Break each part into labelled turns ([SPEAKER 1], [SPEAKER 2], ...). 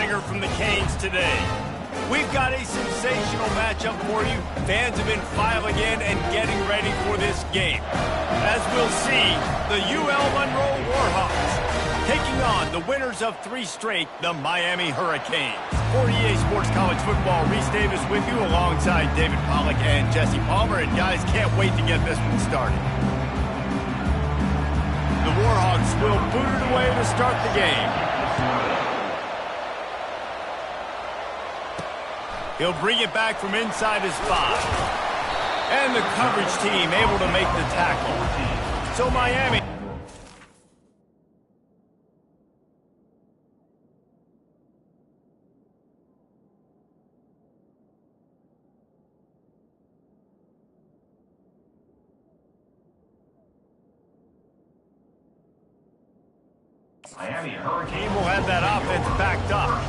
[SPEAKER 1] banger from the Canes today. We've got a sensational matchup for you. Fans have been filing in and getting ready for this game. As we'll see, the UL Monroe Warhawks taking on the winners of 3 straight, the Miami Hurricanes. For EA Sports College Football, Reese Davis with you alongside David Pollack and Jesse Palmer. And guys, can't wait to get this one started. The Warhawks will boot it away to start the game. He'll bring it back from inside his 5. And the coverage team able to make the tackle. So Miami... Miami Hurricane will have that offense backed up.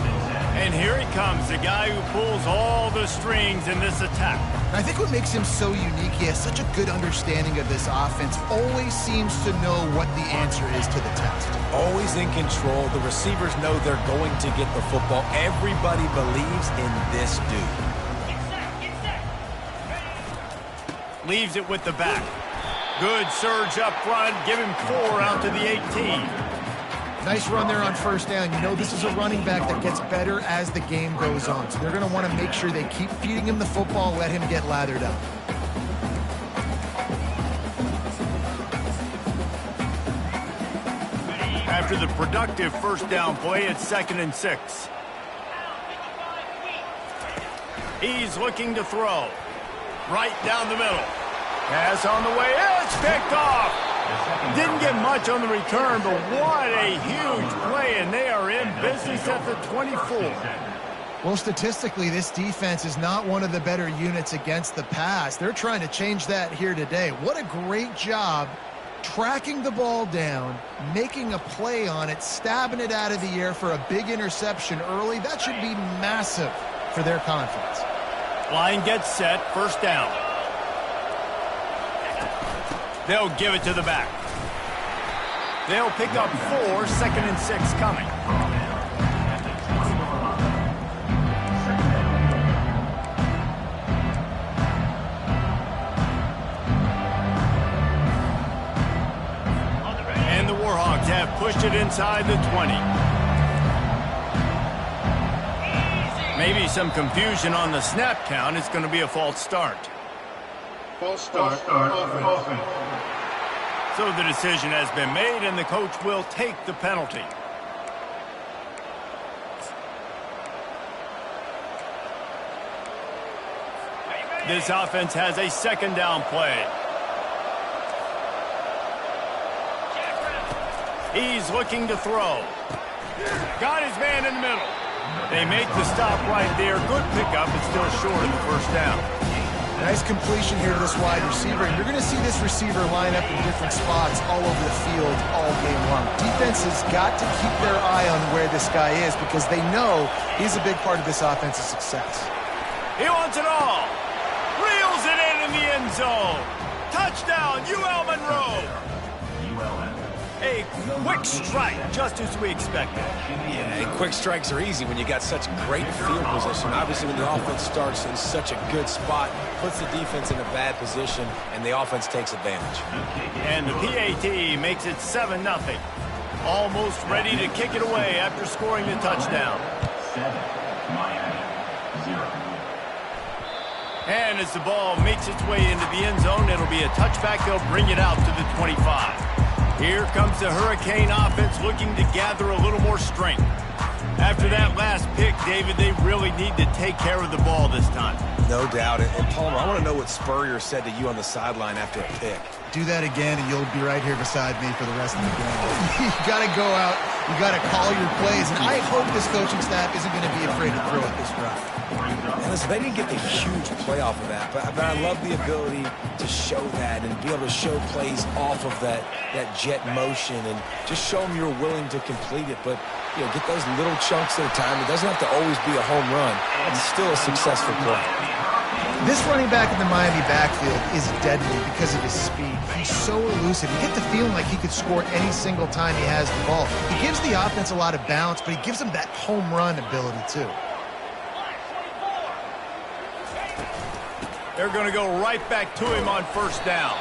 [SPEAKER 1] And here he comes, the guy who pulls all the strings in this attack.
[SPEAKER 2] I think what makes him so unique, he has such a good understanding of this offense, always seems to know what the answer is to the test.
[SPEAKER 3] Always in control. The receivers know they're going to get the football. Everybody believes in this dude.
[SPEAKER 1] Leaves it with the back. Good surge up front, give him 4 out to the 18.
[SPEAKER 2] Nice run there on first down. You know this is a running back that gets better as the game goes on. So they're going to want to make sure they keep feeding him the football, let him get lathered up.
[SPEAKER 1] After the productive first down play, it's 2nd and 6. He's looking to throw. Right down the middle. Pass on the way. It's picked off. Didn't get much on the return, but what a huge play, and they are in business at the 24.
[SPEAKER 2] Well, statistically, this defense is not one of the better units against the pass. They're trying to change that here today. What a great job tracking the ball down, making a play on it, stabbing it out of the air for a big interception early. That should be massive for their confidence.
[SPEAKER 1] Line gets set, first down. They'll give it to the back. They'll pick up 4, 2nd and 6 coming. And the Warhawks have pushed it inside the 20. Maybe some confusion on the snap count. It's going to be a false start.
[SPEAKER 4] False start, offense.
[SPEAKER 1] So the decision has been made, and the coach will take the penalty. This offense has a 2nd down play. He's looking to throw. Got his man in the middle. They make the stop right there. Good pickup, but still short of the first down.
[SPEAKER 2] Nice completion here to this wide receiver. And you're going to see this receiver line up in different spots all over the field all game long. Defense has got to keep their eye on where this guy is because they know he's a big part of this offense's success.
[SPEAKER 1] He wants it all. Reels it in the end zone. Touchdown, UL Monroe. A quick strike, just as we expected.
[SPEAKER 3] Yeah, and quick strikes are easy when you got such great field position. Obviously, when the offense starts in such a good spot, puts the defense in a bad position, and the offense takes advantage.
[SPEAKER 1] And the PAT makes it 7-0. Almost ready to kick it away after scoring the touchdown.
[SPEAKER 4] 7, Miami, 0.
[SPEAKER 1] And as the ball makes its way into the end zone, it'll be a touchback. They'll bring it out to the 25. Here comes the Hurricane offense looking to gather a little more strength. After that last pick, David, they really need to take care of the ball this time.
[SPEAKER 3] No doubt. And Palmer, I want to know what Spurrier said to you on the sideline after a pick.
[SPEAKER 2] Do that again, and you'll be right here beside me for the rest of the game. You got to go out. You got to call your plays. And I hope this coaching staff isn't going to be afraid to throw it this route.
[SPEAKER 3] And listen, they didn't get the huge play off of that, but I love the ability to show that and be able to show plays off of that jet motion and just show them you're willing to complete it. But, you know, get those little chunks at a time. It doesn't have to always be a home run. It's still a successful play.
[SPEAKER 2] This running back in the Miami backfield is deadly because of his speed. He's so elusive. You get the feeling like he could score any single time he has the ball. He gives the offense a lot of balance, but he gives them that home run ability too.
[SPEAKER 1] They're going to go right back to him on first down.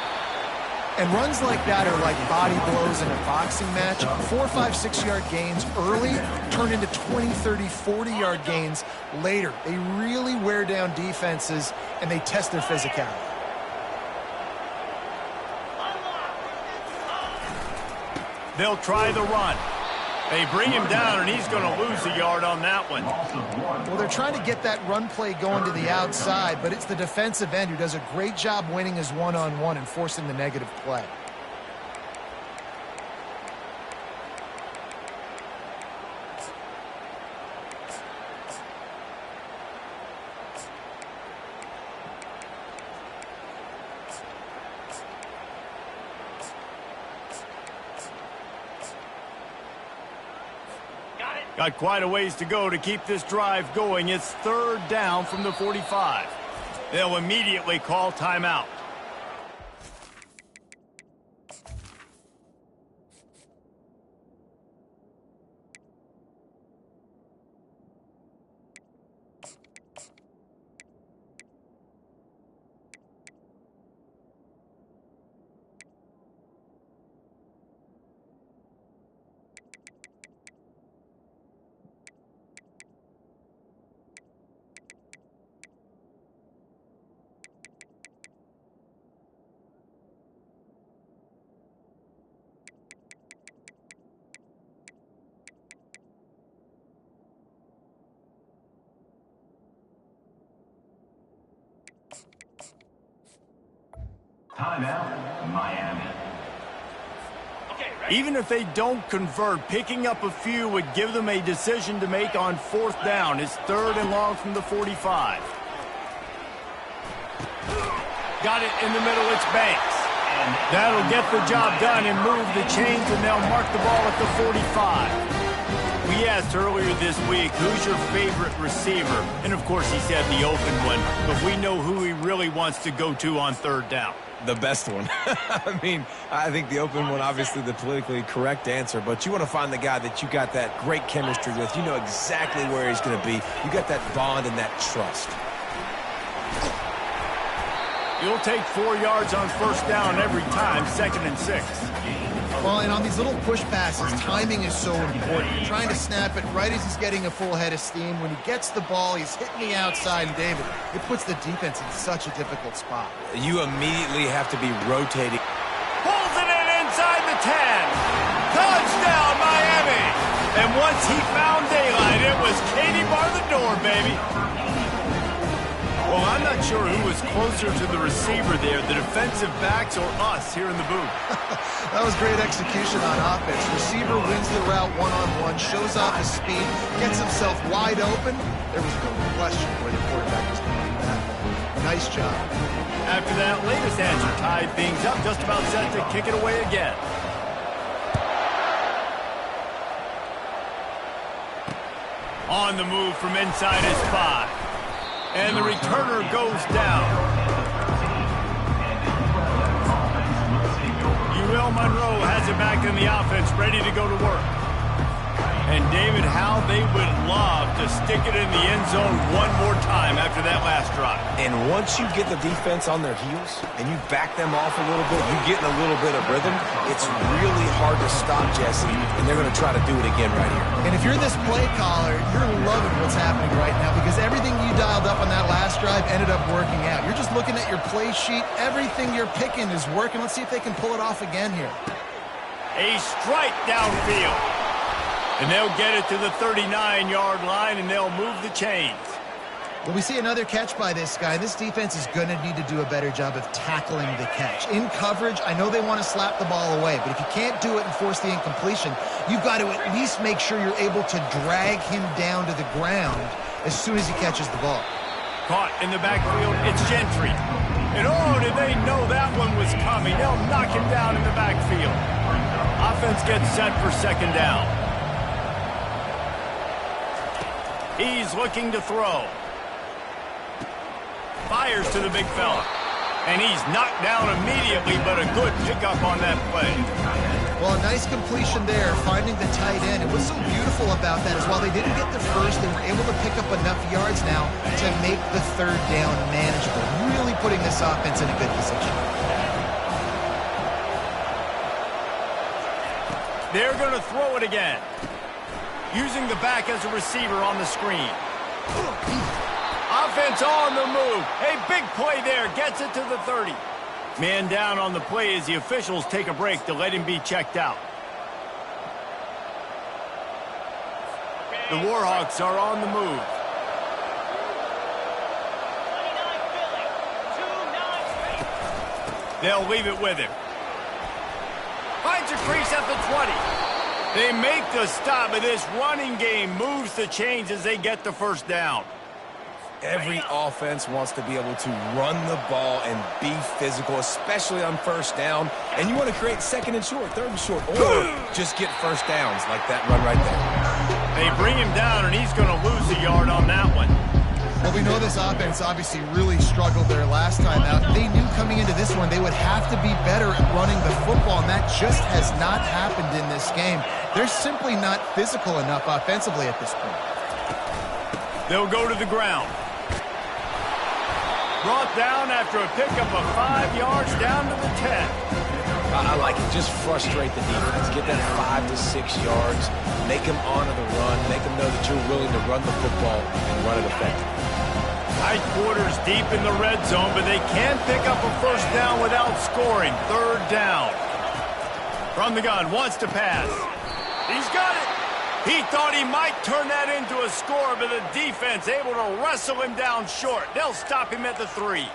[SPEAKER 2] And runs like that are like body blows in a boxing match. 4, 5, 6-yard gains early turn into 20, 30, 40-yard gains later. They really wear down defenses, and they test their physicality.
[SPEAKER 1] They'll try the run. They bring him down, and he's going to lose a yard on that one.
[SPEAKER 2] Well, they're trying to get that run play going to the outside, but it's the defensive end who does a great job winning his one-on-one and forcing the negative play.
[SPEAKER 1] Got quite a ways to go to keep this drive going. It's third down from the 45. They'll immediately call timeout.
[SPEAKER 4] Timeout, Miami.
[SPEAKER 1] Even if they don't convert, picking up a few would give them a decision to make on fourth down. It's third and long from the 45. Got it in the middle, it's Banks. That'll get the job done and move the chains, and they'll mark the ball at the 45. We asked earlier this week, who's your favorite receiver? And, of course, he said the open one, but we know who he really wants to go to on third down.
[SPEAKER 3] The best one. I mean, I think the open one, obviously the politically correct answer, but you want to find the guy that you got that great chemistry with. You know exactly where he's going to be. You got that bond and that trust.
[SPEAKER 1] You'll take 4 yards on first down every time, 2nd and 6.
[SPEAKER 2] Well, and on these little push passes, timing is so important. You're trying to snap it right as he's getting a full head of steam. When he gets the ball, he's hitting the outside, and David, it puts the defense in such a difficult spot.
[SPEAKER 3] You immediately have to be rotating.
[SPEAKER 1] Pulls it in inside the 10. Touchdown, Miami. And once he found daylight, it was Katie bar the door, baby. Well, I'm not sure who was closer to the receiver there, the defensive backs or us here in the booth.
[SPEAKER 2] That was great execution on offense. Receiver wins the route one-on-one, shows off his speed, gets himself wide open. There was no question where the quarterback was going to do that. Nice job.
[SPEAKER 1] After that latest answer tied things up, just about set to kick it away again. On the move from inside his 5. And the returner goes down. UL Monroe has it back in the offense, ready to go to work. And David, how they would love to stick it in the end zone one more time after that last drive.
[SPEAKER 3] And once you get the defense on their heels and you back them off a little bit, you get in a little bit of rhythm, it's really hard to stop, Jesse, and they're going to try to do it again right here.
[SPEAKER 2] And if you're this play caller, you're loving what's happening right now because everything you dialed up on that last drive ended up working out. You're just looking at your play sheet. Everything you're picking is working. Let's see if they can pull it off again here.
[SPEAKER 1] A strike downfield. And they'll get it to the 39-yard line, and they'll move the chains.
[SPEAKER 2] Well, we see another catch by this guy. This defense is going to need to do a better job of tackling the catch. In coverage, I know they want to slap the ball away, but if you can't do it and force the incompletion, you've got to at least make sure you're able to drag him down to the ground as soon as he catches the ball.
[SPEAKER 1] Caught in the backfield, it's Gentry. And oh, did they know that one was coming? They'll knock him down in the backfield. Offense gets set for second down. He's looking to throw. fires to the big fella. And he's knocked down immediately, but a good pickup on that play.
[SPEAKER 2] Well, a nice completion there, finding the tight end. And what's so beautiful about that is while they didn't get the first, they were able to pick up enough yards now to make the third down manageable, really putting this offense in a good position.
[SPEAKER 1] They're going to throw it again, using the back as a receiver on the screen. Offense on the move. A big play there. Gets it to the 30. Man down on the play as the officials take a break to let him be checked out. The Warhawks are on the move. They'll leave it with him. Finds a crease at the 20. They make the stop, but this running game moves the chains as they get the first down.
[SPEAKER 3] Every offense wants to be able to run the ball and be physical, especially on first down. And you want to create second and short, third and short, or just get first downs like that run right there.
[SPEAKER 1] They bring him down, and he's going to lose a yard on that one.
[SPEAKER 2] Well, we know this offense obviously really struggled there last time out. They knew coming into this one they would have to be better at running the football, and that just has not happened in this game. They're simply not physical enough offensively at this point.
[SPEAKER 1] They'll go to the ground. Brought down after a pickup of 5 yards down to the 10.
[SPEAKER 3] I like it. Just frustrate the defense. Get that 5 to 6 yards. Make them honor the run. Make them know that you're willing to run the football and run it effectively.
[SPEAKER 1] Tight quarters deep in the red zone, but they can't pick up a first down without scoring. Third down. From the gun, wants to pass. He's got it. He thought he might turn that into a score, but the defense able to wrestle him down short. They'll stop him at the 3.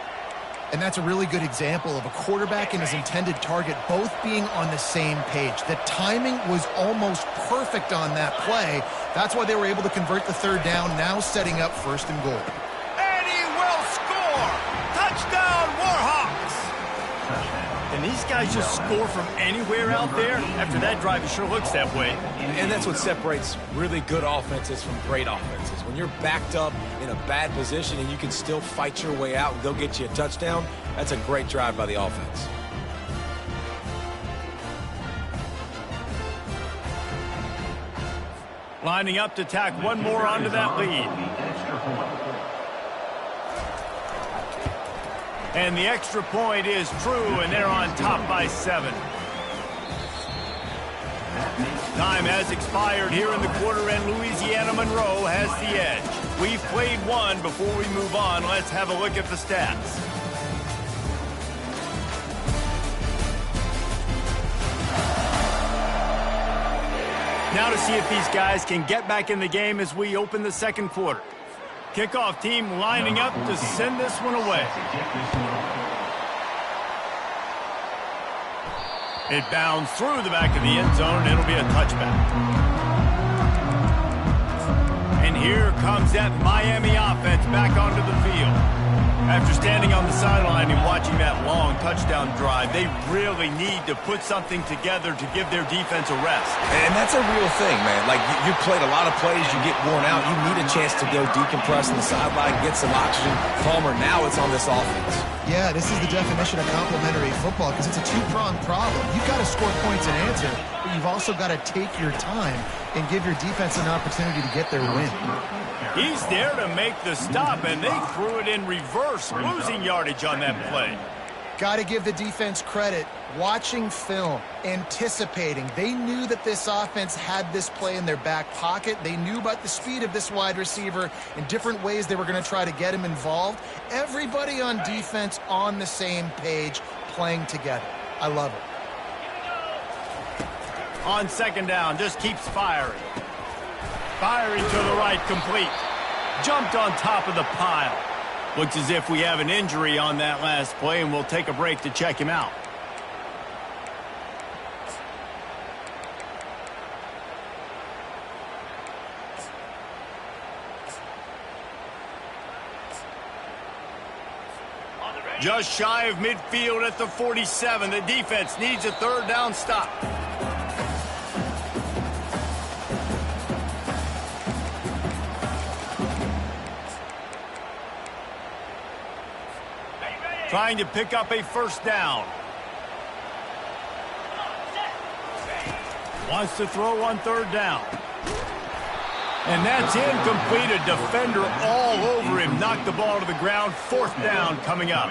[SPEAKER 2] And that's a really good example of a quarterback and his intended target both being on the same page. The timing was almost perfect on that play. That's why they were able to convert the third down, now setting up first and goal.
[SPEAKER 1] And he will score! Touchdown, Warhawks! And these guys just score from anywhere out there? After that drive, it sure looks that way.
[SPEAKER 3] And that's what separates really good offenses from great offenses. When you're backed up in a bad position and you can still fight your way out and go get you a touchdown, that's a great drive by the offense.
[SPEAKER 1] Lining up to tack one more onto that lead. And the extra point is true, and they're on top by 7. Time has expired here in the quarter, and Louisiana Monroe has the edge. We've played one. Before we move on, let's have a look at the stats. Now to see if these guys can get back in the game as we open the second quarter. Kickoff team lining up to send this one away. It bounds through the back of the end zone, and it'll be a touchback. And here comes that Miami offense back onto the field. After standing on the sideline and watching that long touchdown drive, they really need to put something together to give their defense a rest.
[SPEAKER 3] And that's a real thing, man. Like, you played a lot of plays, you get worn out, you need a chance to go decompress on the sideline, get some oxygen. Palmer, now it's on this offense.
[SPEAKER 2] Yeah, this is the definition of complementary football because it's a two-pronged problem. You've got to score points and answer, but you've also got to take your time and give your defense an opportunity to get their win.
[SPEAKER 1] He's there to make the stop, and they threw it in reverse, losing yardage on that play.
[SPEAKER 2] Got to give the defense credit. Watching film, anticipating. They knew that this offense had this play in their back pocket. They knew about the speed of this wide receiver and different ways they were going to try to get him involved. Everybody on defense on the same page, playing together. I love it.
[SPEAKER 1] On second down, just keeps firing. Firing to the right, complete. Jumped on top of the pile. Looks as if we have an injury on that last play, and we'll take a break to check him out. Just shy of midfield at the 47. The defense needs a third down stop. trying to pick up a first down. Wants to throw on third down. And that's incomplete. A defender all over him. Knocked the ball to the ground. Fourth down coming up.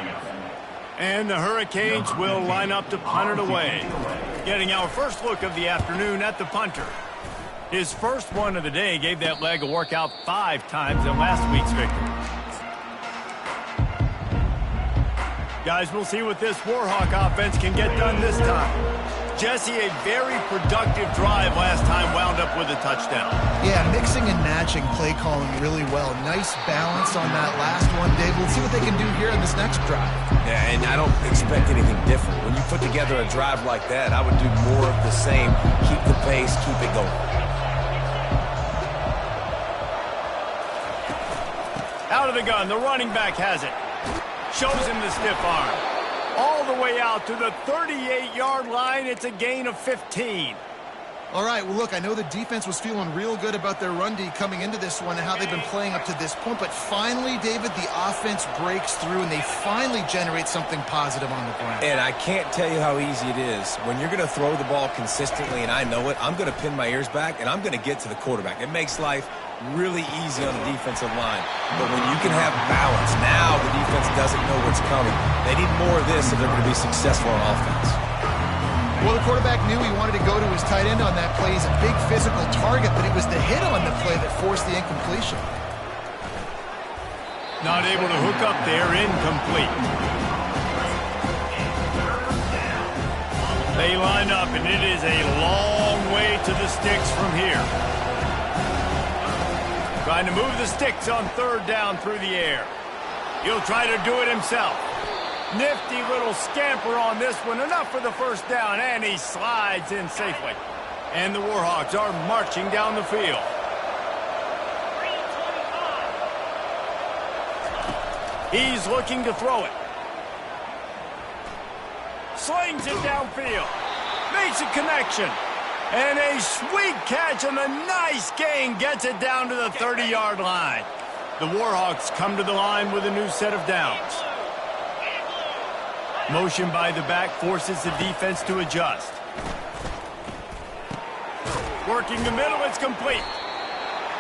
[SPEAKER 1] And the Hurricanes will line up to punt it away. Getting our first look of the afternoon at the punter. His first one of the day gave that leg a workout 5 times in last week's victory. Guys, we'll see what this Warhawk offense can get done this time. Jesse, a very productive drive last time, wound up with a touchdown.
[SPEAKER 2] Yeah, mixing and matching play calling really well. Nice balance on that last one, Dave. Let's see what they can do here in this next drive.
[SPEAKER 3] Yeah, and I don't expect anything different. When you put together a drive like that, I would do more of the same. Keep the pace, keep it going.
[SPEAKER 1] Out of the gun, the running back has it. Shows him the stiff arm. All the way out to the 38-yard line. It's a gain of 15.
[SPEAKER 2] All right, well, look, I know the defense was feeling real good about their run D coming into this one and how they've been playing up to this point, but finally, David, the offense breaks through and they finally generate something positive on the ground.
[SPEAKER 3] And I can't tell you how easy it is. When you're going to throw the ball consistently, and I know it, I'm going to pin my ears back, and I'm going to get to the quarterback. It makes life really easy on the defensive line. But when you can have balance, now the defense doesn't know what's coming. They need more of this if they're going to be successful on offense.
[SPEAKER 2] Well, the quarterback knew he wanted to go to his tight end on that play. He's a big physical target, but it was the hit on the play that forced the incompletion.
[SPEAKER 1] Not able to hook up there, incomplete. They line up, and it is a long way to the sticks from here. Trying to move the sticks on third down through the air. He'll try to do it himself. Nifty little scamper on this one. Enough for the first down, and he slides in safely. And the Warhawks are marching down the field. He's looking to throw it. Slings it downfield. Makes a connection. And a sweet catch and a nice gain gets it down to the 30-yard line. The Warhawks come to the line with a new set of downs. Motion by the back forces the defense to adjust. Working the middle, it's complete.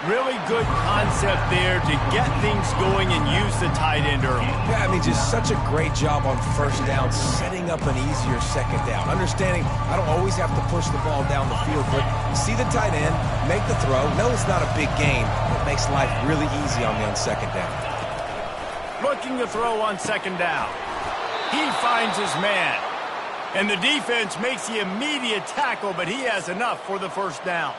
[SPEAKER 1] Really good concept there to get things going and use the tight end early.
[SPEAKER 3] Yeah, I mean, just such a great job on first down, setting up an easier second down. Understanding I don't always have to push the ball down the field, but see the tight end, make the throw. No, it's not a big gain. It makes life really easy on me on second down.
[SPEAKER 1] Looking to throw on second down. He finds his man. And the defense makes the immediate tackle, but he has enough for the first down.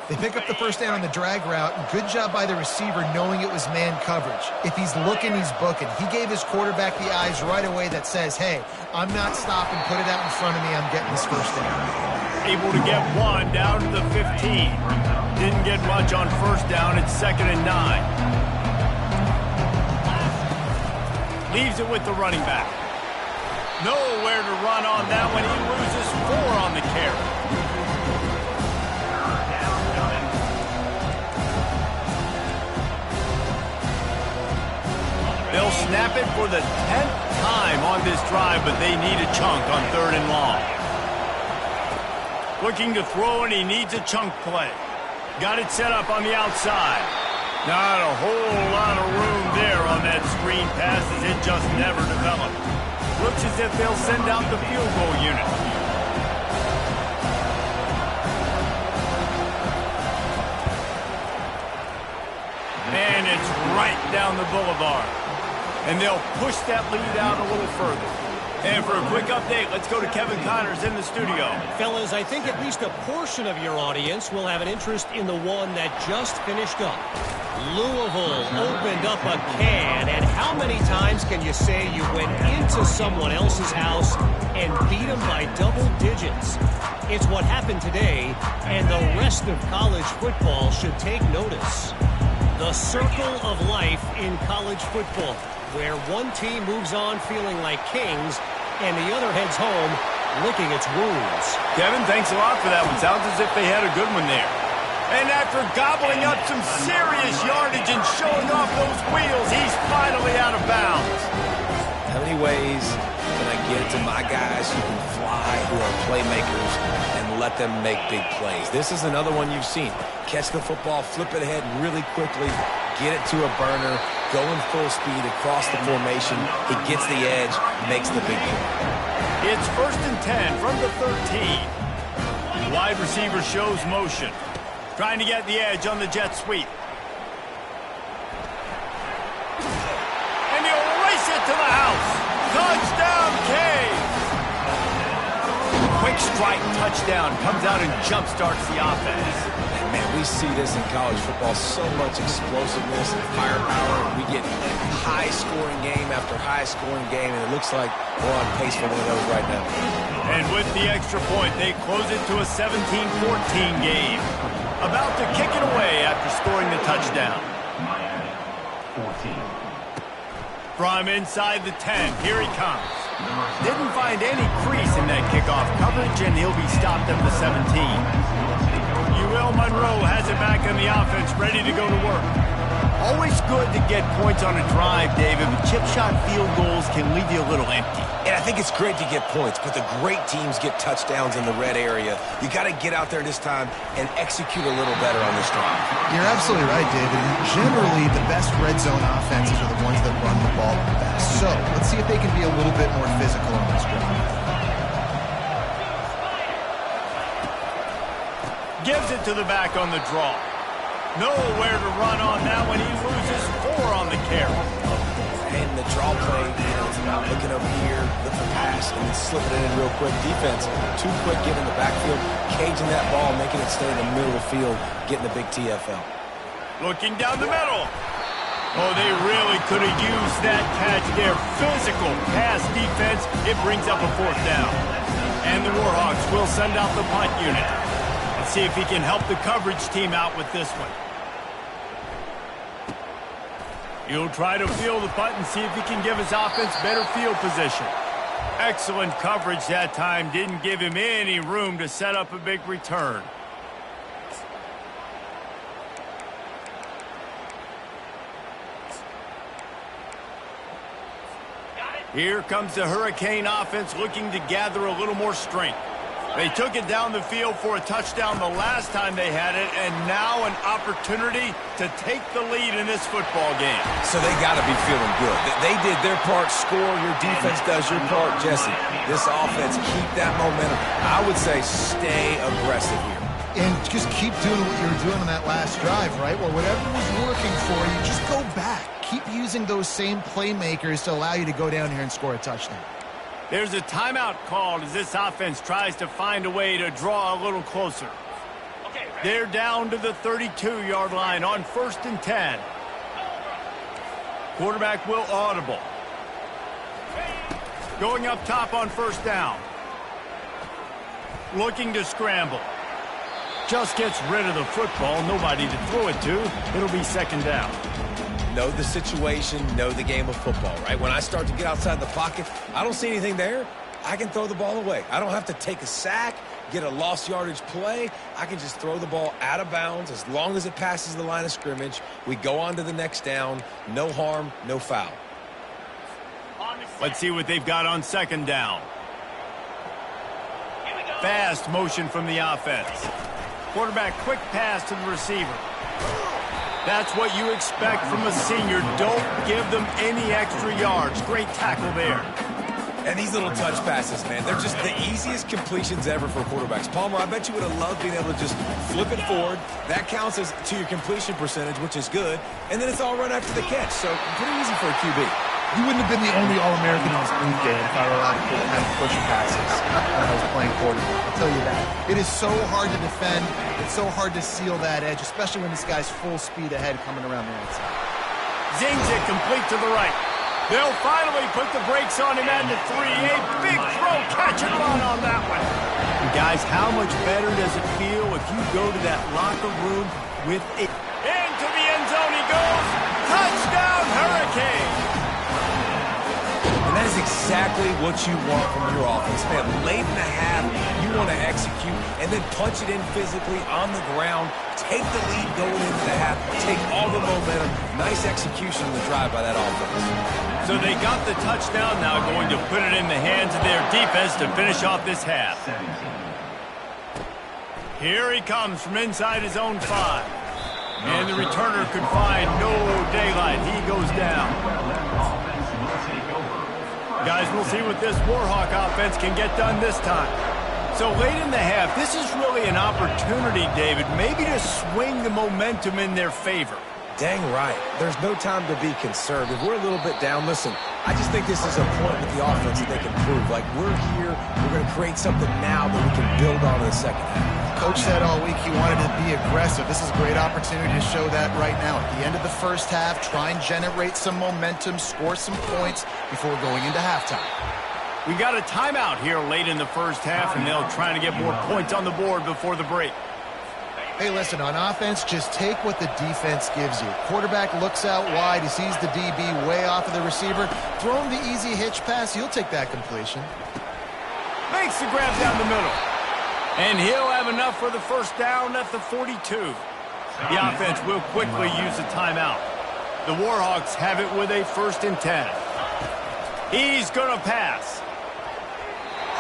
[SPEAKER 2] They pick up the first down on the drag route. Good job by the receiver knowing it was man coverage. If he's looking, he's booking. He gave his quarterback the eyes right away that says, hey, I'm not stopping. Put it out in front of me. I'm getting this first down.
[SPEAKER 1] Able to get one down to the 15. Didn't get much on first down. It's 2nd and 9. Leaves it with the running back. Nowhere to run on that one. He loses 4 on the carry. They'll snap it for the 10th time on this drive, but they need a chunk on 3rd and long. Looking to throw, and he needs a chunk play. Got it set up on the outside. Not a whole lot of room there on that screen pass as it just never developed. Looks as if they'll send out the field goal unit. And it's right down the boulevard. And they'll push that lead out a little further. And for a quick update, let's go to Kevin Connors in the studio.
[SPEAKER 5] Fellas, I think at least a portion of your audience will have an interest in the one that just finished up. Louisville opened up a can, and how many times can you say you went into someone else's house and beat them by double digits? It's what happened today, and the rest of college football should take notice. The circle of life in college football, where one team moves on feeling like kings and the other heads home licking its wounds.
[SPEAKER 1] Kevin, thanks a lot for that one. Sounds as if they had a good one there. And after gobbling up some serious yardage and showing off those wheels, he's finally out of bounds.
[SPEAKER 3] How many ways can I get to my guys who can fly, who are playmakers, and let them make big plays. This is another one you've seen. Catch the football, flip it ahead really quickly, get it to a burner, go in full speed across the formation. He gets the edge, makes the big play.
[SPEAKER 1] It's 1st and 10 from the 13. Wide receiver shows motion. Trying to get the edge on the jet sweep. And he'll race it to the house. Touchdown, Cade! Quick strike touchdown. Comes out and jump-starts the offense.
[SPEAKER 3] And man, we see this in college football. So much explosiveness and firepower. We get high-scoring game after high-scoring game, and it looks like we're on pace for one of those right now.
[SPEAKER 1] And with the extra point, they close it to a 17-14 game. About to kick it away after scoring the touchdown.
[SPEAKER 4] Miami, 14.
[SPEAKER 1] From inside the 10, here he comes. Didn't find any crease in that kickoff coverage, and he'll be stopped at the 17. UL Monroe has it back on the offense, ready to go to work. Always good to get points on a drive, David, but chip shot field goals can leave you a little empty.
[SPEAKER 3] And I think it's great to get points, but the great teams get touchdowns in the red area. You got to get out there this time and execute a little better on this drive.
[SPEAKER 2] You're absolutely right, David. Generally, the best red zone offenses are the ones that run the ball the best. So let's see if they can be a little bit more physical on this drive.
[SPEAKER 1] Gives it to the back on the draw. Nowhere to run on that one. He loses 4 on the carry.
[SPEAKER 3] And the draw play, it's about looking over here, looking pass, and then slipping it in real quick. Defense, too quick getting in the backfield, caging that ball, making it stay in the middle of the field, getting the big TFL.
[SPEAKER 1] Looking down the middle. Oh, they really could have used that catch there. Physical pass defense. It brings up a 4th down. And the Warhawks will send out the punt unit. Let's see if he can help the coverage team out with this one. He'll try to field the punt and see if he can give his offense better field position. Excellent coverage that time. Didn't give him any room to set up a big return. Here comes the Hurricane offense looking to gather a little more strength. They took it down the field for a touchdown the last time they had it, and now an opportunity to take the lead in this football game.
[SPEAKER 3] So they got to be feeling good. They did their part, score. Your defense does your part, Jesse. This offense, keep that momentum. I would say stay aggressive here.
[SPEAKER 2] And just keep doing what you were doing on that last drive, right? Well, whatever was working for you, just go back. Keep using those same playmakers to allow you to go down here and score a touchdown.
[SPEAKER 1] There's a timeout called as this offense tries to find a way to draw a little closer. They're down to the 32-yard line on 1st and 10. Quarterback will audible. Going up top on 1st down. Looking to scramble. Just gets rid of the football. Nobody to throw it to. It'll be 2nd down.
[SPEAKER 3] Know the situation, know the game of football, right? When I start to get outside the pocket, I don't see anything there. I can throw the ball away. I don't have to take a sack, get a lost yardage play. I can just throw the ball out of bounds as long as it passes the line of scrimmage. We go on to the next down. No harm, no foul.
[SPEAKER 1] Let's see what they've got on 2nd down. Fast motion from the offense. Quarterback quick pass to the receiver. That's what you expect from a senior. Don't give them any extra yards. Great tackle there.
[SPEAKER 3] And these little touch passes, man, they're just the easiest completions ever for quarterbacks. Palmer, I bet you would have loved being able to just flip it forward. That counts as to your completion percentage, which is good. And then it's all run after the catch. So pretty easy for a QB.
[SPEAKER 2] You wouldn't have been the only All-American in this league game if I were allowed to put kind of push passes when I was playing quarterback. I'll tell you that. It is so hard to defend. It's so hard to seal that edge, especially when this guy's full speed ahead coming around the outside.
[SPEAKER 1] Zings it complete to the right. They'll finally put the brakes on him at the 3. A big throw, catch and run on that one. And guys, how much better does it feel if you go to that locker room with it? Into the end zone he goes. Touchdown, Hurricane.
[SPEAKER 3] And that is exactly what you want from your offense. Man, late in the half, you want to execute and then punch it in physically on the ground. Take the lead going into the half. Take all the momentum. Nice execution in the drive by that offense.
[SPEAKER 1] So they got the touchdown, now going to put it in the hands of their defense to finish off this half. Here he comes from inside his own 5. And the returner could find no daylight. He goes down. Guys, we'll see what this Warhawk offense can get done this time. So late in the half, this is really an opportunity, David, maybe to swing the momentum in their favor.
[SPEAKER 3] Dang right. There's no time to be concerned. If we're a little bit down, listen, I just think this is a point with the offense that they can prove. Like, we're here, we're going to create something now that we can build on in the second half.
[SPEAKER 2] Coach said all week he wanted to be aggressive. This is a great opportunity to show that right now. At the end of the first half, try and generate some momentum, score some points before going into halftime.
[SPEAKER 1] We got a timeout here late in the first half, and they'll try to get more points on the board before the break.
[SPEAKER 2] Hey, listen, on offense, just take what the defense gives you. Quarterback looks out wide. He sees the DB way off of the receiver. Throw him the easy hitch pass. He'll take that completion.
[SPEAKER 1] Makes the grab down the middle. And he'll have enough for the first down at the 42. The offense will quickly use a timeout. The Warhawks have it with a 1st and 10. He's going to pass.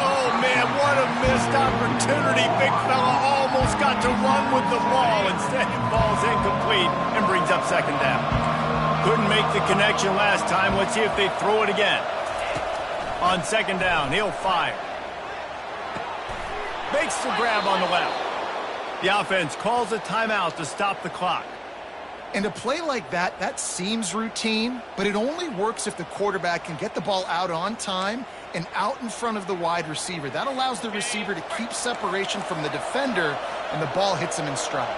[SPEAKER 1] Oh, man, what a missed opportunity. Big fella almost got to run with the ball. Instead, it falls incomplete and brings up 2nd down. Couldn't make the connection last time. Let's see if they throw it again. On 2nd down, he'll fire. Makes the grab on the left. The offense calls a timeout to stop the clock.
[SPEAKER 2] And a play like that, that seems routine, but it only works if the quarterback can get the ball out on time and out in front of the wide receiver. That allows the receiver to keep separation from the defender, and the ball hits him in stride.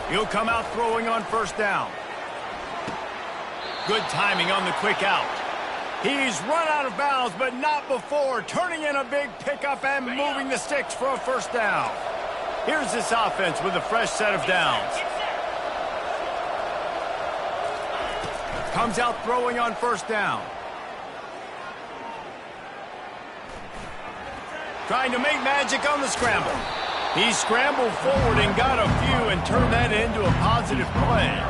[SPEAKER 1] He'll come out throwing on 1st down. Good timing on the quick out. He's run out of bounds, but not before turning in a big pickup and moving the sticks for a 1st down. Here's this offense with a fresh set of downs. Comes out throwing on 1st down. Trying to make magic on the scramble. He scrambled forward and got a few and turned that into a positive play.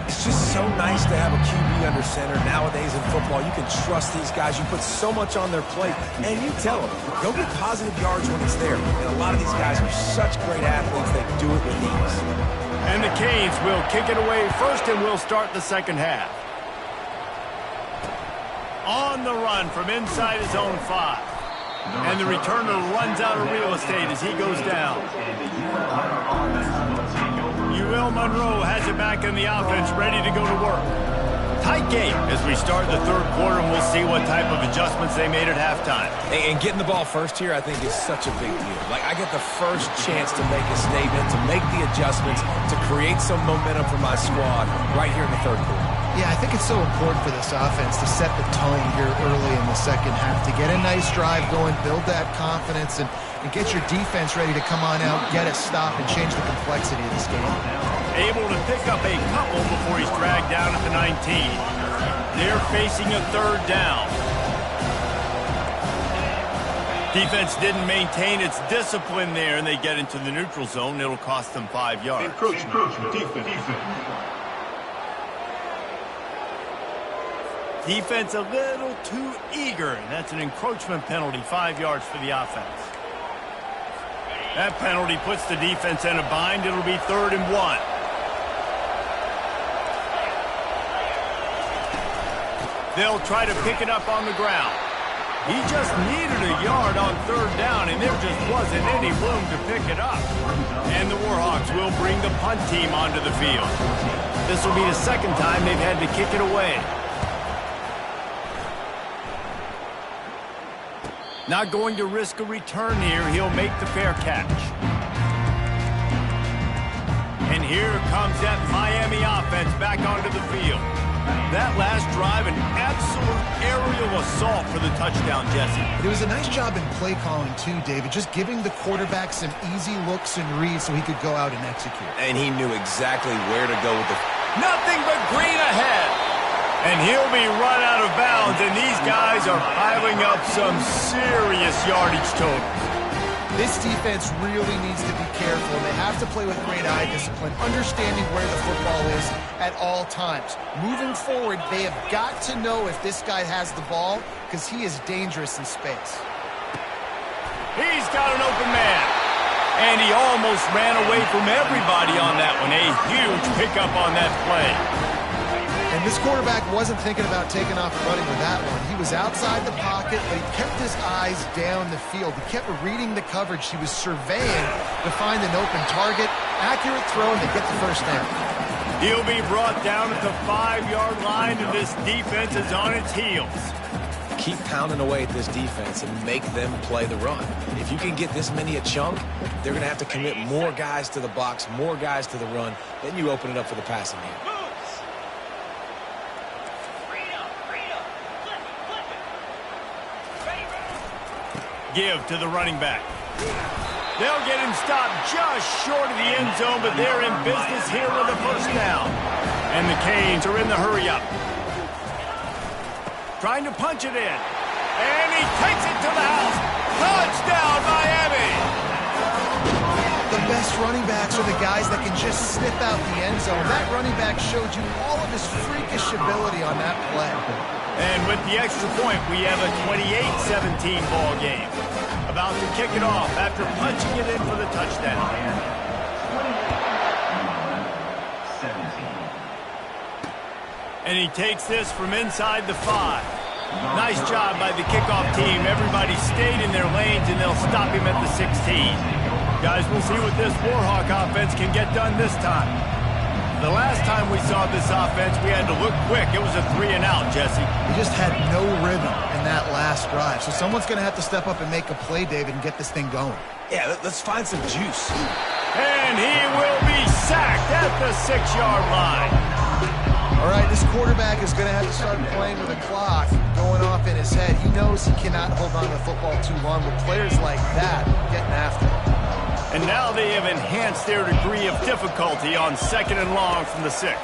[SPEAKER 3] It's just so nice to have a QB under center. Nowadays in football, you can trust these guys. You put so much on their plate, and you tell them, go get positive yards when it's there. And a lot of these guys are such great athletes, they do it with ease.
[SPEAKER 1] And the Canes will kick it away first, and we'll start the second half. On the run from inside his own 5. And the returner runs out of real estate as he goes down. UL Monroe has it back in the offense, ready to go to work. Tight game as we start the 3rd quarter, and we'll see what type of adjustments they made at halftime.
[SPEAKER 3] And getting the ball first here, I think, is such a big deal. Like, I get the first chance to make a statement, to make the adjustments, to create some momentum for my squad right here in the 3rd quarter.
[SPEAKER 2] Yeah, I think it's so important for this offense to set the tone here early in the second half, to get a nice drive going, build that confidence, and get your defense ready to come on out, get a stop, and change the complexity of this game.
[SPEAKER 1] Able to pick up a couple before he's dragged down at the 19. They're facing a 3rd down. Defense didn't maintain its discipline there, and they get into the neutral zone. It'll cost them 5 yards.
[SPEAKER 4] Encroachment defense.
[SPEAKER 1] Defense a little too eager, and that's an encroachment penalty, 5 yards for the offense. That penalty puts the defense in a bind. It'll be 3rd and 1. They'll try to pick it up on the ground. He just needed a yard on 3rd down, and there just wasn't any room to pick it up. And the Warhawks will bring the punt team onto the field. This will be the 2nd time they've had to kick it away. Not going to risk a return here. He'll make the fair catch. And here comes that Miami offense back onto the field. That last drive, an absolute aerial assault for the touchdown, Jesse.
[SPEAKER 2] It was a nice job in play calling, too, David, just giving the quarterback some easy looks and reads so he could go out and execute.
[SPEAKER 3] And he knew exactly where to go with the...
[SPEAKER 1] Nothing but green ahead. And he'll be run out of bounds, and these guys are piling up some serious yardage totals.
[SPEAKER 2] This defense really needs to be careful, and they have to play with great eye discipline, understanding where the football is at all times. Moving forward, they have got to know if this guy has the ball, because he is dangerous in space.
[SPEAKER 1] He's got an open man. And he almost ran away from everybody on that one. A huge pickup on that play.
[SPEAKER 2] And this quarterback wasn't thinking about taking off and running with that one. He was outside the pocket, but he kept his eyes down the field. He kept reading the coverage. He was surveying to find an open target. Accurate throw, and they get the first down.
[SPEAKER 1] He'll be brought down at the 5-yard line, and this defense is on its heels.
[SPEAKER 3] Keep pounding away at this defense and make them play the run. If you can get this many a chunk, they're going to have to commit more guys to the box, more guys to the run. Then you open it up for the passing game.
[SPEAKER 1] Give to the running back. They'll get him stopped just short of the end zone, but they're in business here with a first down. And the Canes are in the hurry-up. Trying to punch it in. And he takes it to the house. Touchdown, Miami!
[SPEAKER 2] The best running backs are the guys that can just snip out the end zone. That running back showed you all of his freakish ability on that play.
[SPEAKER 1] And with the extra point, we have a 28-17 ball game. About to kick it off after punching it in for the touchdown. And he takes this from inside the 5. Nice job by the kickoff team. Everybody stayed in their lanes, and they'll stop him at the 16. Guys, we'll see what this Warhawk offense can get done this time. The last time we saw this offense, we had to look quick. It was a 3-and-out, Jesse.
[SPEAKER 2] He just had no rhythm in that last drive. So someone's going to have to step up and make a play, David, and get this thing going.
[SPEAKER 3] Yeah, let's find some juice.
[SPEAKER 1] And he will be sacked at the 6-yard line.
[SPEAKER 2] All right, this quarterback is going to have to start playing with a clock going off in his head. He knows he cannot hold on to the football too long with players like that getting after him.
[SPEAKER 1] And now they have enhanced their degree of difficulty on 2nd and long from the 6.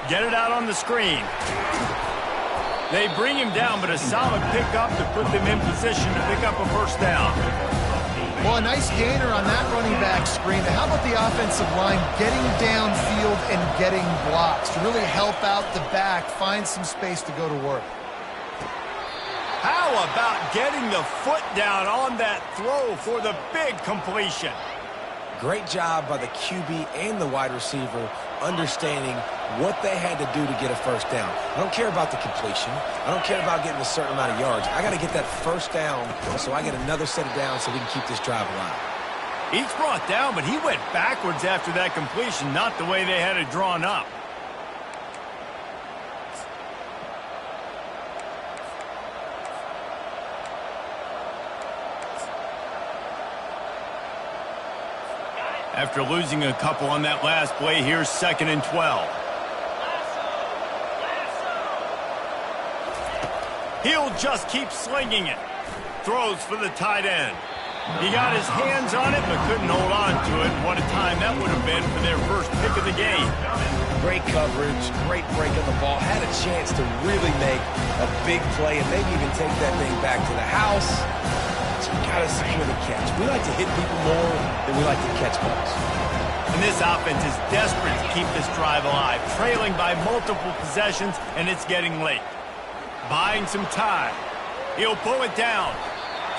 [SPEAKER 1] Get it out on the screen. They bring him down, but a solid pickup to put them in position to pick up a first down.
[SPEAKER 2] Well, a nice gainer on that running back screen. How about the offensive line getting downfield and getting blocks to really help out the back, find some space to go to work?
[SPEAKER 1] How about getting the foot down on that throw for the big completion?
[SPEAKER 3] Great job by the QB and the wide receiver understanding what they had to do to get a first down. I don't care about the completion. I don't care about getting a certain amount of yards. I got to get that first down so I get another set of downs so we can keep this drive alive.
[SPEAKER 1] Each brought down, but he went backwards after that completion, not the way they had it drawn up. After losing a couple on that last play, here's 2nd and 12. He'll just keep slinging it. Throws for the tight end. He got his hands on it, but couldn't hold on to it. What a time that would have been for their first pick of the game.
[SPEAKER 3] Great coverage, great break of the ball. Had a chance to really make a big play and maybe even take that thing back to the house. You gotta secure the catch. We like to hit people more than we like to catch balls.
[SPEAKER 1] And this offense is desperate to keep this drive alive, trailing by multiple possessions, and it's getting late. Buying some time. He'll pull it down.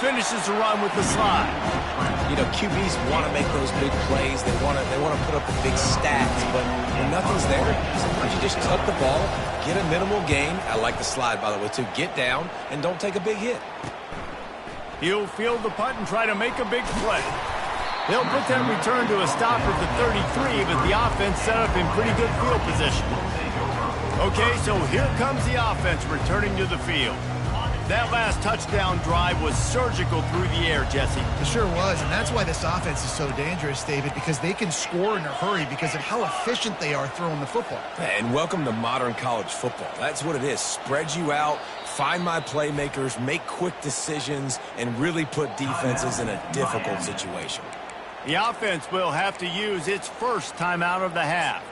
[SPEAKER 1] Finishes the run with the slide.
[SPEAKER 3] You know, QBs want to make those big plays. They want to put up the big stats, but when nothing's there, sometimes you just tuck the ball, get a minimal gain. I like the slide, by the way, too. Get down and don't take a big hit.
[SPEAKER 1] He'll field the punt and try to make a big play. They'll put that return to a stop at the 33, but the offense set up in pretty good field position. Okay, so here comes the offense returning to the field. That last touchdown drive was surgical through the air, Jesse.
[SPEAKER 2] It sure was, and that's why this offense is so dangerous, David, because they can score in a hurry because of how efficient they are throwing the football.
[SPEAKER 3] And welcome to modern college football. That's what it is. Spread you out, find my playmakers, make quick decisions, and really put defenses in a difficult situation.
[SPEAKER 1] The offense will have to use its first timeout of the half.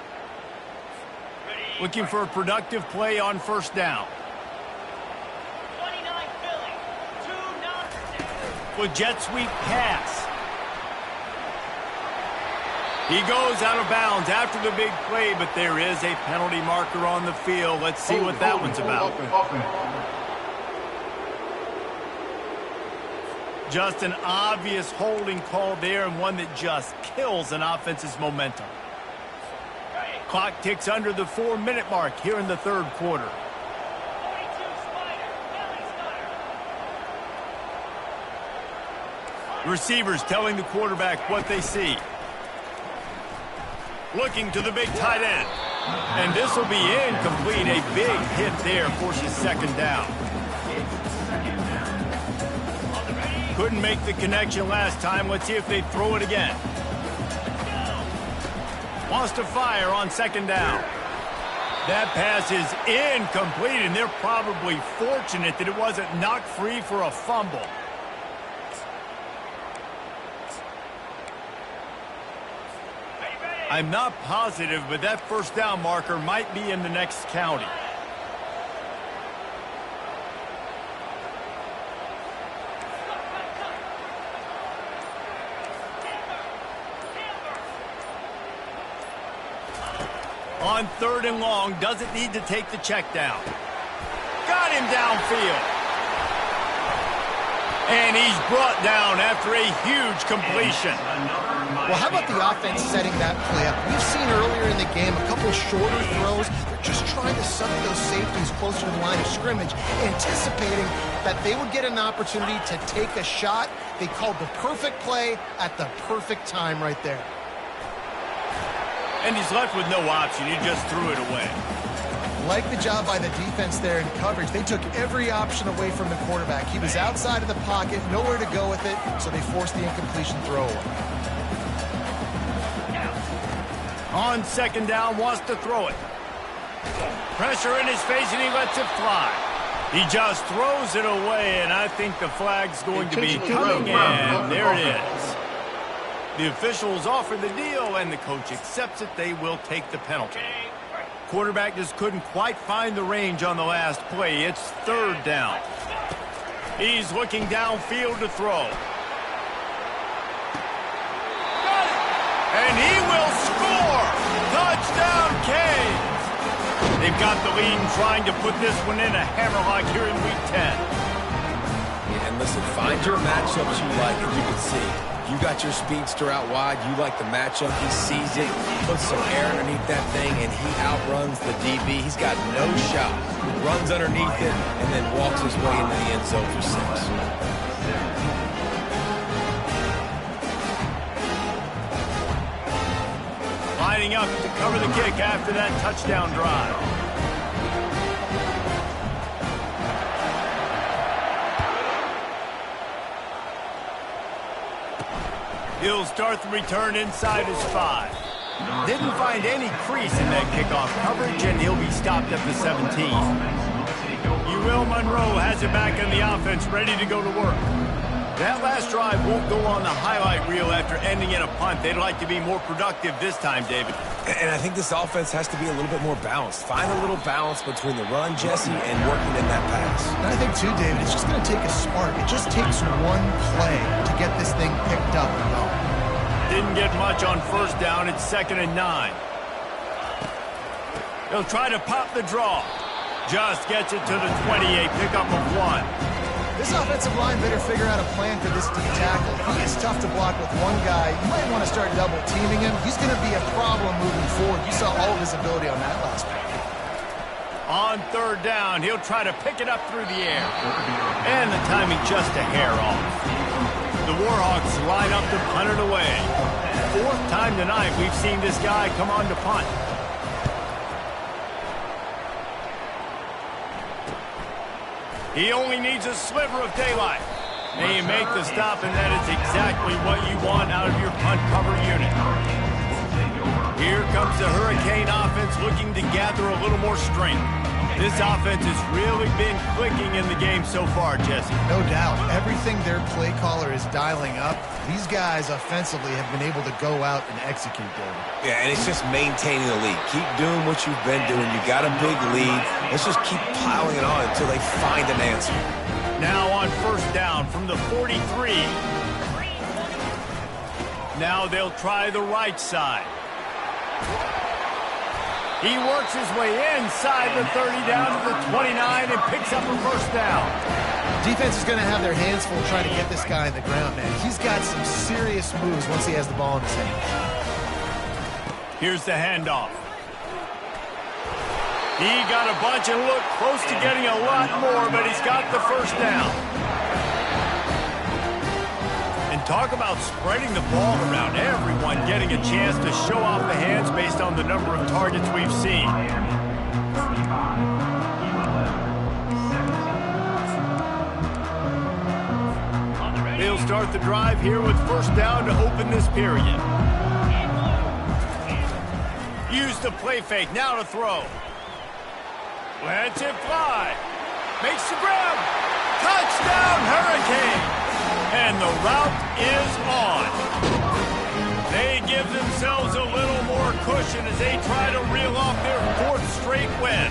[SPEAKER 1] Looking for a productive play on first down. with jet sweep pass. He goes out of bounds after the big play, but there is a penalty marker on the field. Let's see what that one's about. Just an obvious holding call there, and one that just kills an offense's momentum. Clock ticks under the 4-minute mark here in the third quarter. Receivers telling the quarterback what they see. Looking to the big tight end. And this will be incomplete. A big hit there forces second down. Couldn't make the connection last time. Let's see if they throw it again. Wants to fire on second down. That pass is incomplete, and they're probably fortunate that it wasn't knocked free for a fumble. I'm not positive, but that first down marker might be in the next county. On third and long, doesn't need to take the check down. Got him downfield. And he's brought down after a huge completion.
[SPEAKER 2] Well, how about the offense setting that play up? We've seen earlier in the game a couple shorter throws. They're just trying to suck those safeties closer to the line of scrimmage, anticipating that they would get an opportunity to take a shot. They called the perfect play at the perfect time right there.
[SPEAKER 1] And he's left with no option. He just threw it away.
[SPEAKER 2] Like the job by the defense there in coverage. They took every option away from the quarterback. He was outside of the pocket, nowhere to go with it, so they forced the incompletion throw away.
[SPEAKER 1] On second down, wants to throw it. Pressure in his face, and he lets it fly. He just throws it away, and I think the flag's going to be coming, and there it is. The officials offer the deal, and the coach accepts it. They will take the penalty. Quarterback just couldn't quite find the range on the last play. It's third down. He's looking downfield to throw. And he will score! Touchdown, Canes! They've got the lead and trying to put this one in a hammerlock here in Week 10.
[SPEAKER 3] Yeah, and listen, find your matchups you like, as you can see. You got your speedster out wide. You like the matchup. He sees it, puts some air underneath that thing, and he outruns the DB. He's got no shot. Runs underneath it, and then walks his way into the end zone for 6.
[SPEAKER 1] Lining up to cover the kick after that touchdown drive. He'll start the return inside his 5. Didn't find any crease in that kickoff coverage, and he'll be stopped at the 17. UL Monroe has it back in the offense, ready to go to work. That last drive won't go on the highlight reel after ending in a punt. They'd like to be more productive this time, David.
[SPEAKER 3] And I think this offense has to be a little bit more balanced. Find a little balance between the run, Jesse, and working in that pass.
[SPEAKER 2] And I think, too, David, it's just going to take a spark. It just takes one play to get this thing picked up and going.
[SPEAKER 1] Didn't get much on first down. It's 2nd and 9. He'll try to pop the draw. Just gets it to the 28. Pickup of 1.
[SPEAKER 2] This offensive line better figure out a plan for this D tackle. He is tough to block with one guy. You might want to start double teaming him. He's going to be a problem moving forward. You saw all of his ability on that last play.
[SPEAKER 1] On third down, he'll try to pick it up through the air. And the timing just a hair off. The Warhawks line up to punt it away. 4th time tonight we've seen this guy come on to punt. He only needs a sliver of daylight. And you make the stop, and that is exactly what you want out of your punt cover unit. Here comes the Hurricane offense looking to gather a little more strength. This offense has really been clicking in the game so far, Jesse.
[SPEAKER 2] No doubt. Everything their play caller is dialing up, these guys offensively have been able to go out and execute, David.
[SPEAKER 3] Yeah, and it's just maintaining the lead. Keep doing what you've been doing. You got a big lead. Let's just keep piling it on until they find an answer.
[SPEAKER 1] Now on first down from the 43. Now they'll try the right side. He works his way inside the 30 down to the 29 and picks up a first down.
[SPEAKER 2] Defense is going to have their hands full trying to get this guy in the ground, man. He's got some serious moves once he has the ball in his hands.
[SPEAKER 1] Here's the handoff. He got a bunch and looked close to getting a lot more, but he's got the first down. And talk about spreading the ball around, everyone getting a chance to show off the hands based on the number of targets we've seen. They'll start the drive here with first down to open this period. Use the play fake, now to throw. Lets it fly. Makes the grab. Touchdown, Hurricane. And the route is on. They give themselves a little more cushion as they try to reel off their fourth straight win.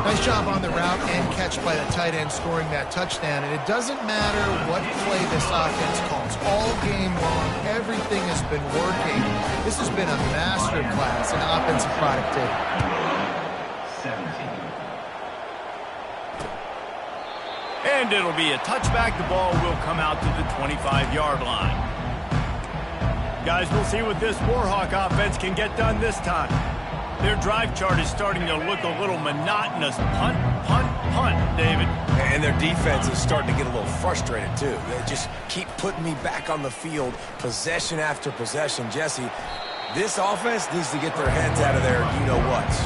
[SPEAKER 2] Nice job on the route and catch by the tight end scoring that touchdown. And it doesn't matter what play this offense calls. All game long, everything has been working. This has been a master class in offensive productivity.
[SPEAKER 1] And it'll be a touchback. The ball will come out to the 25-yard line. Guys, we'll see what this Warhawk offense can get done this time. Their drive chart is starting to look a little monotonous. Punt, punt, punt, David.
[SPEAKER 3] And their defense is starting to get a little frustrated, too. They just keep putting me back on the field, possession after possession. Jesse, this offense needs to get their heads out of their you-know-whats.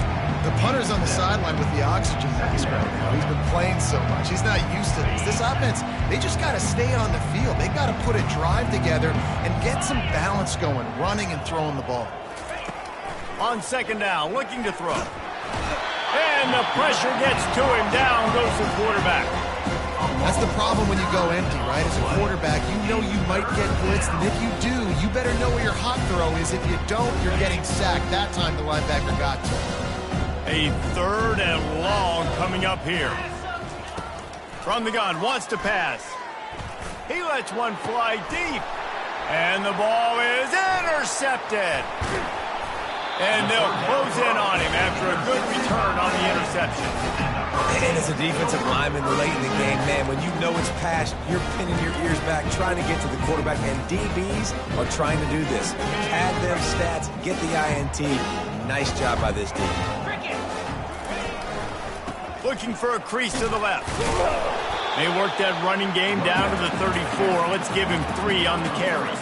[SPEAKER 2] The punter's on the sideline with the oxygen mask right now. He's been playing so much. He's not used to this. This offense, they just got to stay on the field. They got to put a drive together and get some balance going, running and throwing the ball.
[SPEAKER 1] On second down, looking to throw. And the pressure gets to him. Down goes the quarterback.
[SPEAKER 2] That's the problem when you go empty, right? As a quarterback, you know you might get blitzed, and if you do, you better know where your hot throw is. If you don't, you're getting sacked. That time the linebacker got to him.
[SPEAKER 1] A third and long coming up here. From the gun, wants to pass. He lets one fly deep. And the ball is intercepted. And they'll close in on him after a good return on the interception.
[SPEAKER 3] And as a defensive lineman late in the game, man, when you know it's past, you're pinning your ears back, trying to get to the quarterback, and DBs are trying to do this. Pad them stats, get the INT. Nice job by this team.
[SPEAKER 1] Looking for a crease to the left. They work that running game down to the 34. Let's give him 3 on the carries.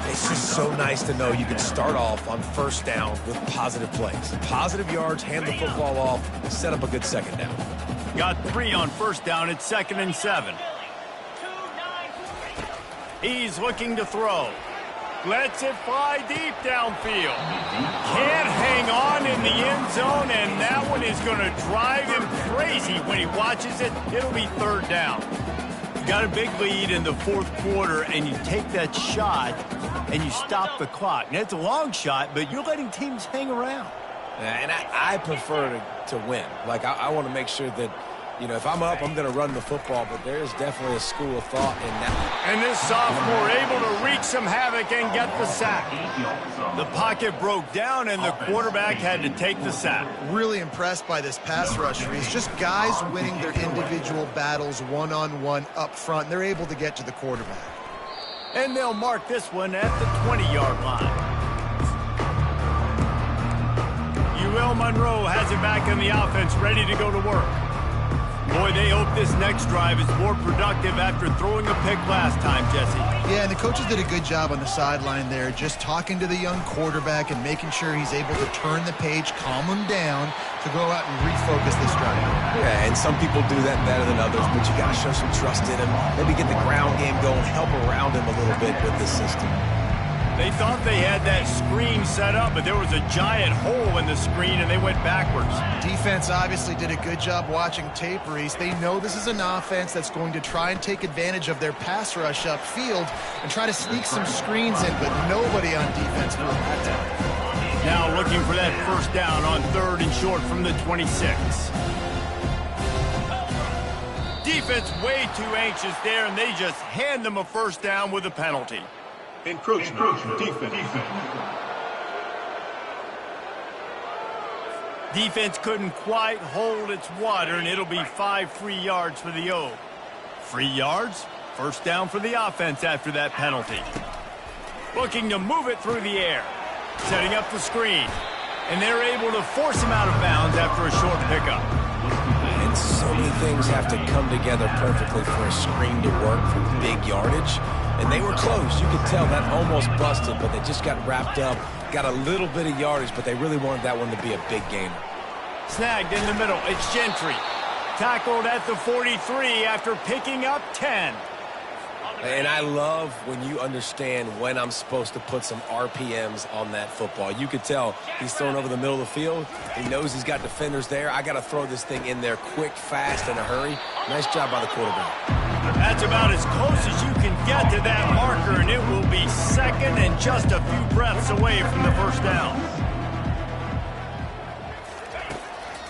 [SPEAKER 3] It's just so nice to know you can start off on first down with positive plays. Positive yards, hand the football off, set up a good second down.
[SPEAKER 1] Got 3 on first down at 2nd and 7. He's looking to throw. Lets it fly deep downfield. Can't hang on in the end zone, and that one is going to drive him crazy when he watches it. It'll be 3rd down. You got a big lead in the 4th quarter, and you take that shot, and you stop the clock. Now, it's a long shot, but you're letting teams hang around.
[SPEAKER 3] And I prefer to win. Like, I want to make sure that, you know, if I'm up, I'm going to run the football, but there is definitely a school of thought in that.
[SPEAKER 1] And this sophomore able to wreak some havoc and get the sack. The pocket broke down, and the quarterback had to take the sack.
[SPEAKER 2] Really impressed by this pass rush. It's just guys winning their individual battles one-on-one up front. They're able to get to the quarterback.
[SPEAKER 1] And they'll mark this one at the 20-yard line. UL Monroe has it back in the offense, ready to go to work. Boy, they hope this next drive is more productive after throwing a pick last time, Jesse.
[SPEAKER 2] Yeah, and the coaches did a good job on the sideline there, just talking to the young quarterback and making sure he's able to turn the page, calm him down, to go out and refocus this drive.
[SPEAKER 3] Yeah, and some people do that better than others, but you got to show some trust in him. Maybe get the ground game going, help around him a little bit with this system.
[SPEAKER 1] They thought they had that screen set up, but there was a giant hole in the screen, and they went backwards.
[SPEAKER 2] Defense obviously did a good job watching tape, Reese. They know this is an offense that's going to try and take advantage of their pass rush upfield and try to sneak some screens in, but nobody on defense for that time.
[SPEAKER 1] Now looking for that first down on 3rd and short from the 26. Deep defense way too anxious there, and they just hand them a first down with a penalty.
[SPEAKER 4] Encroachment. Defense.
[SPEAKER 1] Defense couldn't quite hold its water, and it'll be 5 free yards for the O. Free yards, first down for the offense after that penalty. Looking to move it through the air, setting up the screen, and they're able to force him out of bounds after a short pickup.
[SPEAKER 3] And so many things have to come together perfectly for a screen to work for big yardage. And they were close. You could tell that almost busted, but they just got wrapped up, got a little bit of yardage, but they really wanted that one to be a big gainer.
[SPEAKER 1] Snagged in the middle. It's Gentry. Tackled at the 43 after picking up 10.
[SPEAKER 3] And I love when you understand when I'm supposed to put some RPMs on that football. You could tell he's thrown over the middle of the field. He knows he's got defenders there. I got to throw this thing in there quick, fast, in a hurry. Nice job by the quarterback.
[SPEAKER 1] That's about as close as you can get to that marker, and it will be second and just a few breaths away from the first down.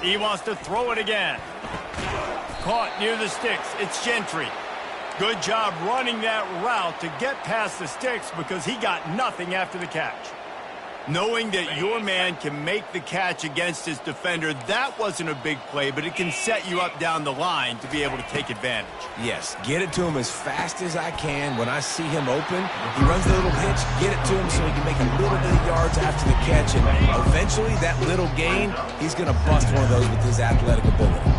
[SPEAKER 1] He wants to throw it again. Caught near the sticks. It's Gentry. Good job running that route to get past the sticks because he got nothing after the catch. Knowing that your man can make the catch against his defender, that wasn't a big play, but it can set you up down the line to be able to take advantage.
[SPEAKER 3] Yes, get it to him as fast as I can. When I see him open, he runs the little hitch, get it to him so he can make a little bit of yards after the catch, and eventually that little gain, he's going to bust one of those with his athletic ability.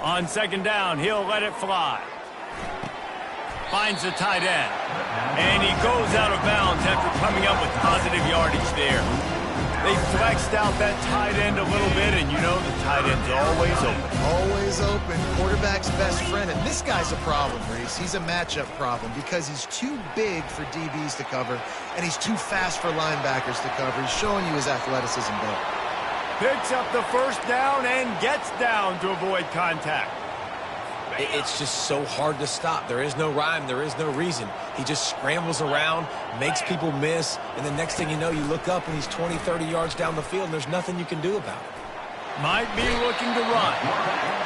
[SPEAKER 1] On second down, he'll let it fly. Finds the tight end. And he goes out of bounds after coming up with positive yardage there. They flexed out that tight end a little bit, and you know the tight end's always open.
[SPEAKER 2] Always open. Quarterback's best friend. And this guy's a problem, Reese. He's a matchup problem because he's too big for DBs to cover, and he's too fast for linebackers to cover. He's showing you his athleticism there.
[SPEAKER 1] Picks up the first down and gets down to avoid contact.
[SPEAKER 3] It's just so hard to stop. There is no rhyme. There is no reason. He just scrambles around, makes people miss, and the next thing you know, you look up and he's 20, 30 yards down the field, and there's nothing you can do about it.
[SPEAKER 1] Might be looking to run.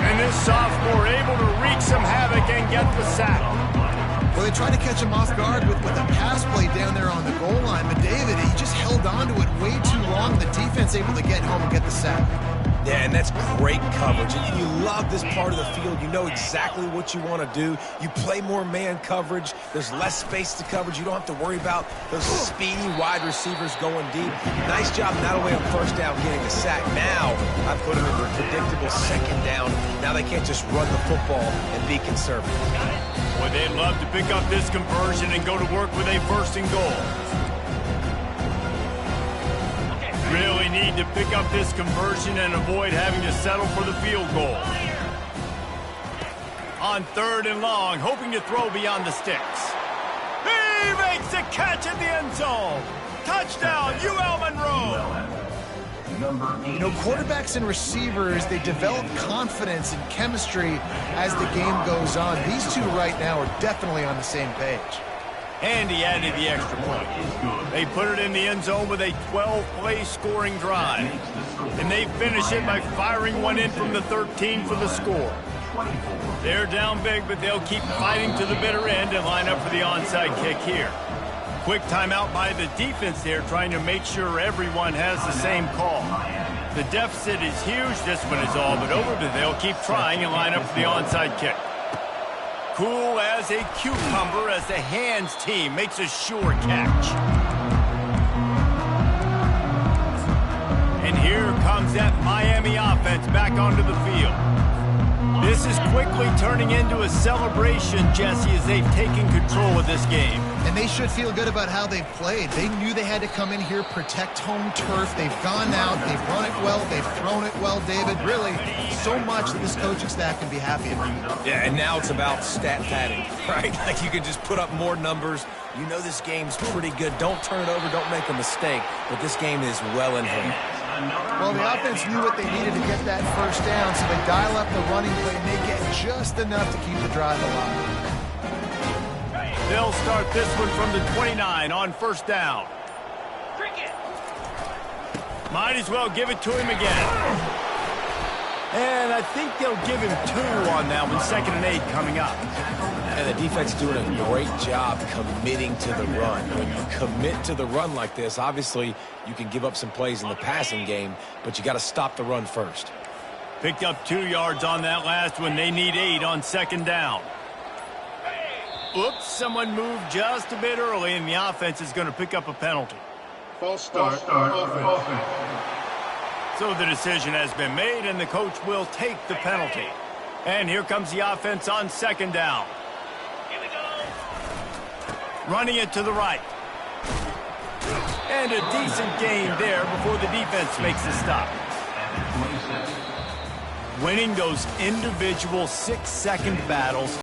[SPEAKER 1] And this sophomore able to wreak some havoc and get the sack.
[SPEAKER 2] Well, they tried to catch him off guard with a pass play down there on the goal line, but David, he just held on to it way too long. The defense able to get home and get the sack.
[SPEAKER 3] Yeah, and that's great coverage. And you love this part of the field. You know exactly what you want to do. You play more man coverage. There's less space to coverage. You don't have to worry about those speedy wide receivers going deep. Nice job not only on first down getting a sack. Now I put them into a predictable second down. Now they can't just run the football and be conservative.
[SPEAKER 1] Boy, they'd love to pick up this conversion and go to work with a first and goal. Really need to pick up this conversion and avoid having to settle for the field goal. On third and long, hoping to throw beyond the sticks. He makes a catch in the end zone. Touchdown, UL Monroe.
[SPEAKER 2] You know, quarterbacks and receivers, they develop confidence and chemistry as the game goes on. These two right now are definitely on the same page.
[SPEAKER 1] And he added the extra point. They put it in the end zone with a 12-play scoring drive. And they finish it by firing one in from the 13 for the score. They're down big, but they'll keep fighting to the bitter end and line up for the onside kick here. Quick timeout by the defense there, trying to make sure everyone has the same call. The deficit is huge. This one is all but over, but they'll keep trying and line up for the onside kick. Cool as a cucumber as the hands team makes a sure catch. And here comes that Miami offense back onto the field. This is quickly turning into a celebration, Jesse, as they've taken control of this game.
[SPEAKER 2] And they should feel good about how they've played. They knew they had to come in here, protect home turf. They've gone out, they've run it well, they've thrown it well, David. Really, so much that this coaching staff can be happy about.
[SPEAKER 3] Yeah, and now it's about stat padding, right? Like you can just put up more numbers. You know this game's pretty good. Don't turn it over, don't make a mistake. But this game is well in hand.
[SPEAKER 2] Well, the offense knew what they needed to get that first down, so they dial up the running play and they get just enough to keep the drive alive.
[SPEAKER 1] They'll start this one from the 29 on first down. Might as well give it to him again. And I think they'll give him 2 on that one. 2nd and 8 coming up.
[SPEAKER 3] And the defense is doing a great job committing to the run. When you commit to the run like this, obviously you can give up some plays in the passing game, but you got to stop the run first.
[SPEAKER 1] Picked up 2 yards on that last one. They need 8 on 2nd down. Oops, someone moved just a bit early, and the offense is going to pick up a penalty.
[SPEAKER 4] False start. Offense.
[SPEAKER 1] So the decision has been made, and the coach will take the penalty. And here comes the offense on 2nd down. Running it to the right. And a decent gain there before the defense makes the stop. Winning those individual 6-second battles